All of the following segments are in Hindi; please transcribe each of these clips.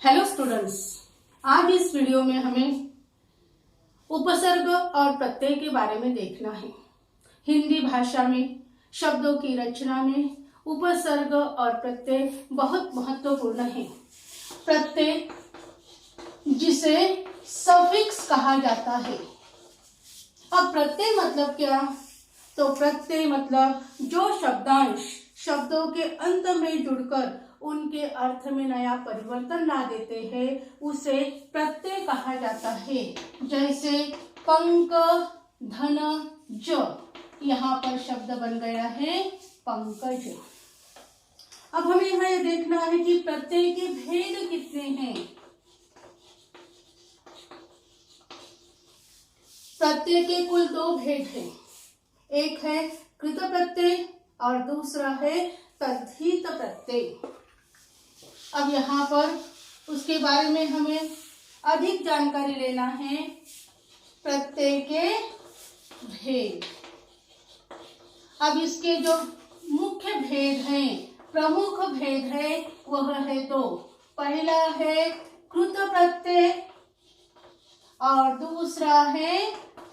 हेलो स्टूडेंट्स, आज इस वीडियो में हमें उपसर्ग और प्रत्यय के बारे में देखना है। हिंदी भाषा में शब्दों की रचना में उपसर्ग और प्रत्यय बहुत महत्वपूर्ण है। प्रत्यय जिसे सफिक्स कहा जाता है। अब प्रत्यय मतलब क्या? तो प्रत्यय मतलब जो शब्दांश शब्दों के अंत में जुड़कर उनके अर्थ में नया परिवर्तन ला देते हैं, उसे प्रत्यय कहा जाता है। जैसे पंक धन ज, यहाँ पर शब्द बन गया है पंकज। अब हमें यहाँ यह देखना है कि प्रत्यय के भेद कितने हैं। प्रत्यय के कुल दो भेद हैं। एक है कृत प्रत्यय और दूसरा है तद्धित प्रत्यय। अब यहाँ पर उसके बारे में हमें अधिक जानकारी लेना है। प्रत्यय के भेद, अब इसके जो मुख्य भेद हैं, प्रमुख भेद है, वह है दो। पहला है कृत प्रत्यय और दूसरा है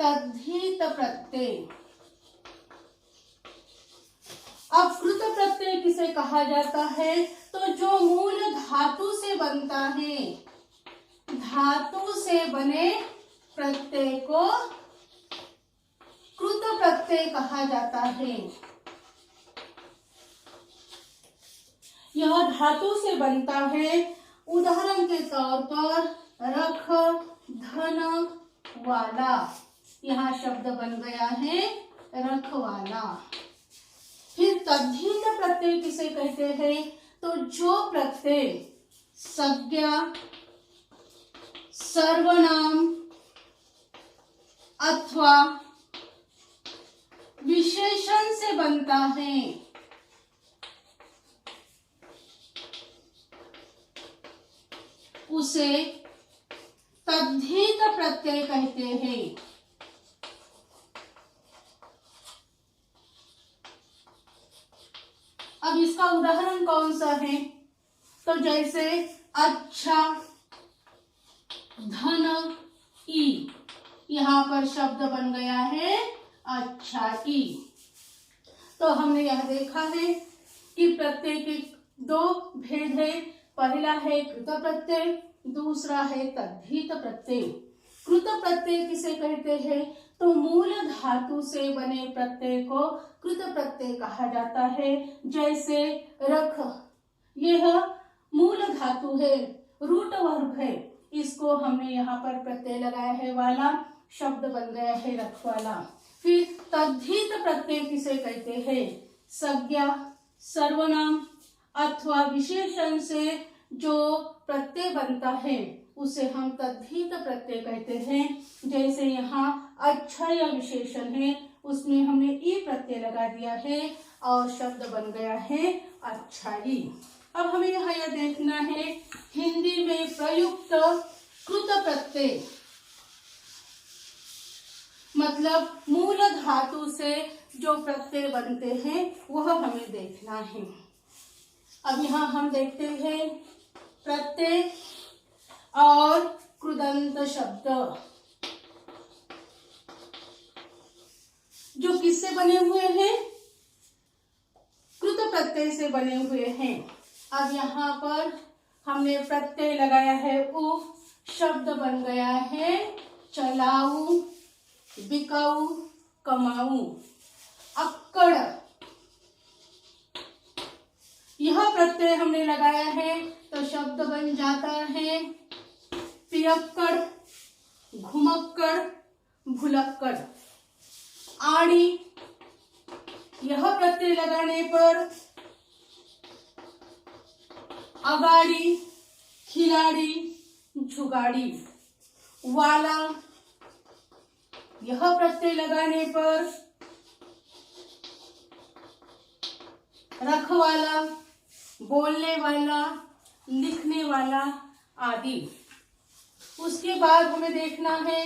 तद्धित प्रत्यय। अब कृत प्रत्यय किसे कहा जाता है? तो जो मूल धातु से बनता है, धातु से बने प्रत्यय को कृत प्रत्यय कहा जाता है। यह धातु से बनता है। उदाहरण के तौर पर रख धन वाला, यहाँ शब्द बन गया है रखवाला। फिर तद्धित प्रत्यय किसे कहते हैं? तो जो प्रत्यय संज्ञा, सर्वनाम अथवा विशेषण से बनता है, उसे तद्धित प्रत्यय कहते हैं। अब इसका उदाहरण कौन सा है? तो जैसे अच्छा धन ई, यहाँ पर शब्द बन गया है अच्छा ई। तो हमने यह देखा है कि प्रत्यय के दो भेद है। पहला है कृत प्रत्यय, दूसरा है तद्धित प्रत्यय। कृत प्रत्यय किसे कहते हैं? तो मूल धातु से बने प्रत्यय को कृत प्रत्यय कहा जाता है। जैसे रख, यह मूल धातु है, रूट वर्ब है, इसको हमने यहाँ पर प्रत्यय लगाया है वाला, शब्द बन गया है रखवाला। फिर तद्धित प्रत्यय किसे कहते हैं? संज्ञा, सर्वनाम अथवा विशेषण से जो प्रत्यय बनता है उसे हम तद्धित प्रत्यय कहते हैं। जैसे यहाँ अच्छा या विशेषण है, उसमें हमने ई प्रत्यय लगा दिया है और शब्द बन गया है अच्छाई। अब हमें यहाँ यह देखना है हिंदी में प्रयुक्त कृत प्रत्यय, मतलब मूल धातु से जो प्रत्यय बनते हैं वह हमें देखना है। अब यहाँ हम देखते हैं प्रत्यय और कृदंत शब्द जो किससे बने हुए हैं? कृत प्रत्यय से बने हुए हैं। अब यहाँ पर हमने प्रत्यय लगाया है उ, शब्द बन गया है चलाऊ, बिकाऊ, कमाऊ। अक्कड़, यह प्रत्यय हमने लगाया है तो शब्द बन जाता है पियक्कड़, घुमक्कड़, भुलक्कड़। आड़ी, यह प्रत्यय लगाने पर अगाड़ी, खिलाड़ी, जुगाड़ी। वाला, यह प्रत्यय लगाने पर रखवाला, बोलने वाला, लिखने वाला आदि। उसके बाद हमें देखना है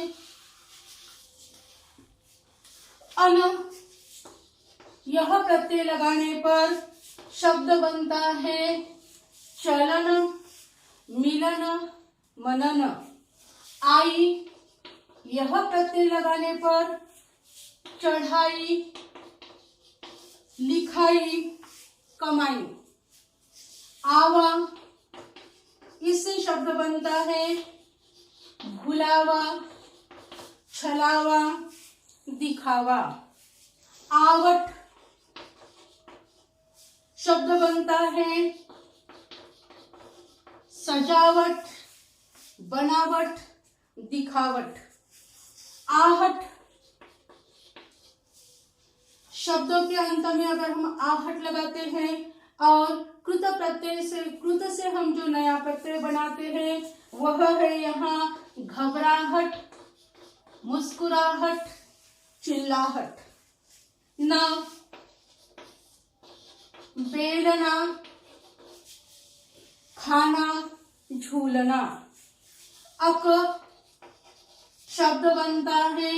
अन, यह प्रत्यय लगाने पर शब्द बनता है चलन, मिलन मनन। आई यह प्रत्यय लगाने पर चढ़ाई लिखाई कमाई। आवा इससे शब्द बनता है भुलावा छलावा दिखावा। आवट शब्द बनता है सजावट बनावट दिखावट। आहट शब्दों के अंत में अगर हम आहट लगाते हैं और कृत प्रत्यय से कृत से हम जो नया प्रत्यय बनाते हैं वह है यहाँ घबराहट मुस्कुराहट चिल्लाहट। न बेलना खाना झूलना। अक शब्द बनता है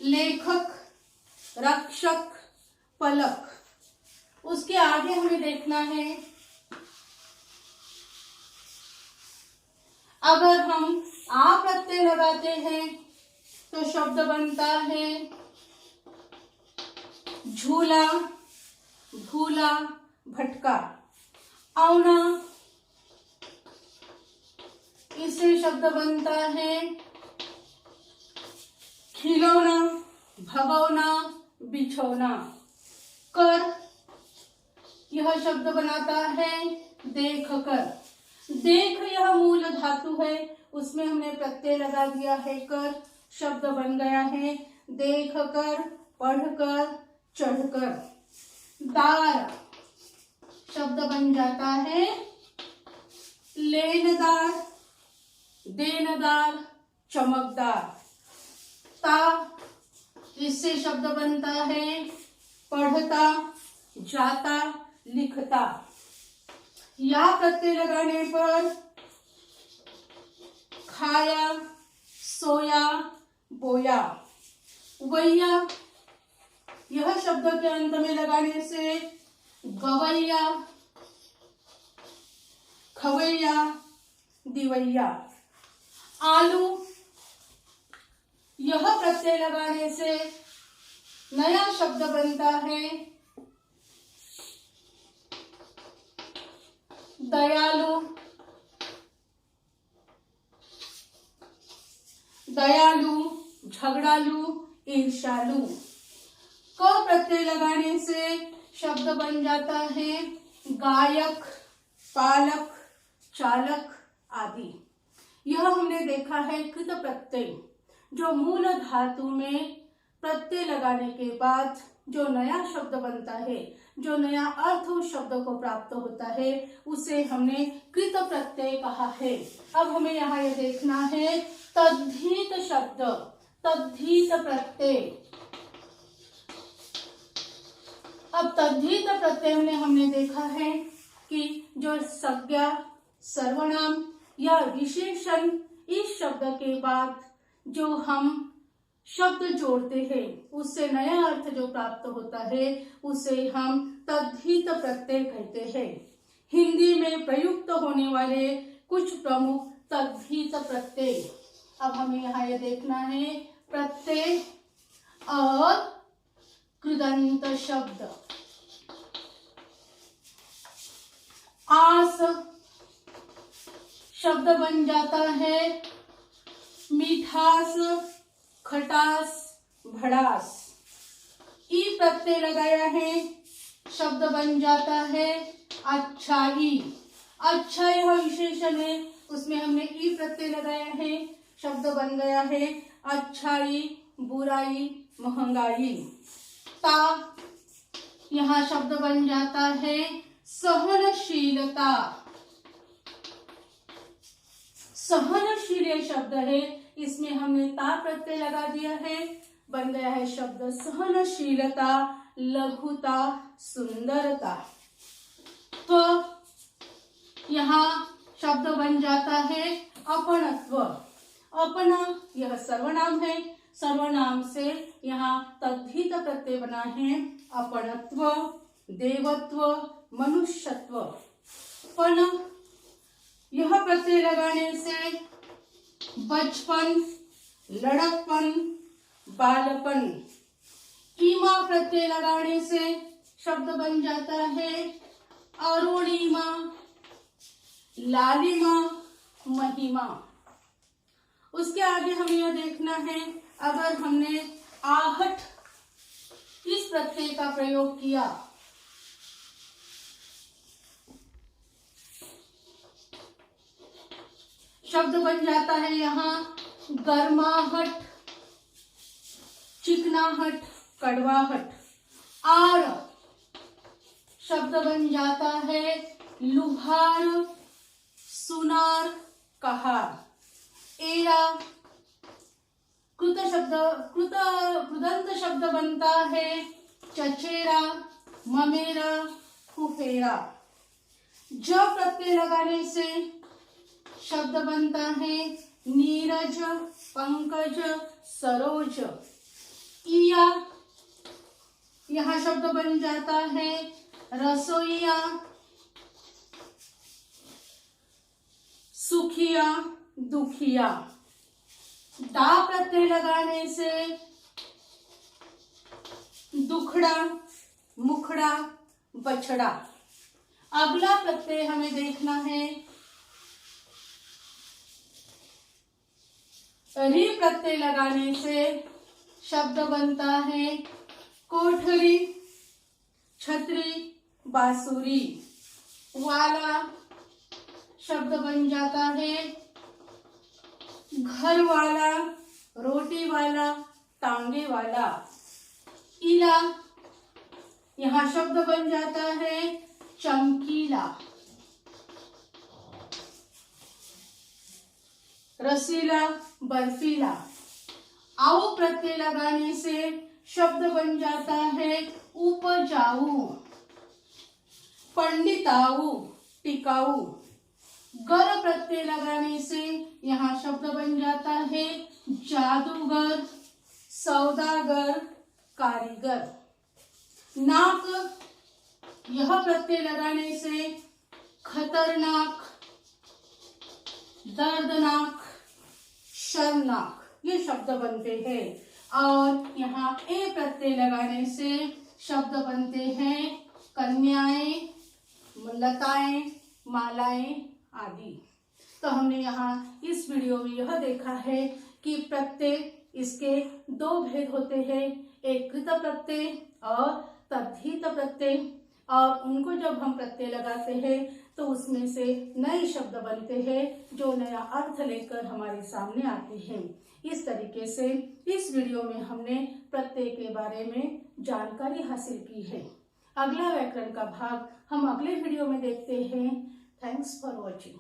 लेखक रक्षक पलक। उसके आगे हमें देखना है अगर हम आ प्रत्यय लगाते हैं तो शब्द बनता है झूला भूला भटका। औना इससे शब्द बनता है खिलौना भगौना बिछौना। कर यह शब्द बनाता है देख कर। देख यह मूल धातु है उसमें हमने प्रत्यय लगा दिया है कर शब्द बन गया है देख कर पढ़कर चढ़कर। दार शब्द बन जाता है लेनदार देनदार चमकदार। ता इससे शब्द बनता है पढ़ता जाता लिखता। या प्रत्यय लगाने पर खाया सोया बोया। वैया यह शब्द के अंत में लगाने से गवैया खवैया दिवैया। आलू यह प्रत्यय लगाने से नया शब्द बनता है दयालु दयालु झगड़ालू ईर्ष्यालु। क प्रत्यय लगाने से शब्द बन जाता है गायक पालक चालक आदि। यह हमने देखा है कृत प्रत्यय जो मूल धातु में प्रत्यय लगाने के बाद जो नया शब्द बनता है जो नया अर्थ उस शब्द को प्राप्त होता है उसे हमने कृत प्रत्यय कहा है। अब हमें यहाँ यह देखना है तद्धित शब्द तद्धित प्रत्यय। अब तद्धित प्रत्यय में हमने देखा है कि जो संज्ञा सर्वनाम या विशेषण इस शब्द के बाद जो हम शब्द जोड़ते हैं उससे नया अर्थ जो प्राप्त होता है उसे हम तद्धित प्रत्यय कहते हैं। हिंदी में प्रयुक्त होने वाले कुछ प्रमुख तद्धित प्रत्यय। अब हमें यहाँ ये देखना है प्रत्यय और कृदंत शब्द। आस शब्द बन जाता है मिठास खटास भड़ास। ई प्रत्यय लगाया है शब्द बन जाता है अच्छाई। अच्छा यह विशेषण है उसमें हमने ई प्रत्यय लगाया है शब्द बन गया है अच्छाई बुराई महंगाई। ता यहाँ शब्द बन जाता है सहनशीलता। सहनशील शब्द है इसमें हमने ता प्रत्यय लगा दिया है बन गया है शब्द सहनशीलता लघुता सुंदरता। तो यहाँ शब्द बन जाता है अपनत्व। अपना यह सर्वनाम है सर्वनाम से यहाँ तद्धित प्रत्यय बना है अपनत्व देवत्व मनुष्यत्व। पन यह प्रत्यय लगाने से बचपन, लड़कपन, बालपन। ईमा प्रत्यय लगाने से शब्द बन जाता है अरुणिमा, लालिमा, महिमा। उसके आगे हमें यह देखना है, अगर हमने आहट इस प्रत्यय का प्रयोग किया, शब्द बन जाता है यहाँ गर्माहट, चिकनाहट, कड़वाहट। आर शब्द बन जाता है लुभार, सुनार, कहार। एरा कृदंत शब्द बनता है चचेरा, ममेरा, फुफेरा। ज प्रत्यय लगाने से शब्द बनता है नीरज, पंकज, सरोज। इया यहाँ शब्द बन जाता है रसोईया, सुखिया, दुखिया। डा प्रत्यय लगाने से दुखड़ा, मुखड़ा, बछड़ा। अगला प्रत्यय हमें देखना है री प्रत्यय लगाने से शब्द बनता है कोठरी, छतरी, बांसुरी। वाला शब्द बन जाता है घर वाला, रोटी वाला, टांगे वाला। इला यहाँ शब्द बन जाता है चमकीला, रसीला, बर्फीला। आओ प्रत्यय लगाने से शब्द बन जाता है उपजाऊ, पंडिताऊ, टिकाऊ। गर प्रत्यय लगाने से यहाँ शब्द बन जाता है जादूगर, सौदागर, कारीगर। नाक यह प्रत्यय लगाने से खतरनाक, दर्दनाक, शर्मनाक ये शब्द बनते हैं। और यहाँ ए प्रत्यय लगाने से शब्द बनते हैं कन्याएं, लताएं, मालाएं आदि। तो हमने यहाँ इस वीडियो में यह देखा है कि प्रत्यय इसके दो भेद होते हैं, एक कृत प्रत्यय और तद्धित प्रत्यय। और उनको जब हम प्रत्यय लगाते हैं तो उसमें से नए शब्द बनते हैं जो नया अर्थ लेकर हमारे सामने आते हैं। इस तरीके से इस वीडियो में हमने प्रत्यय के बारे में जानकारी हासिल की है। अगला व्याकरण का भाग हम अगले वीडियो में देखते हैं। Thanks for watching.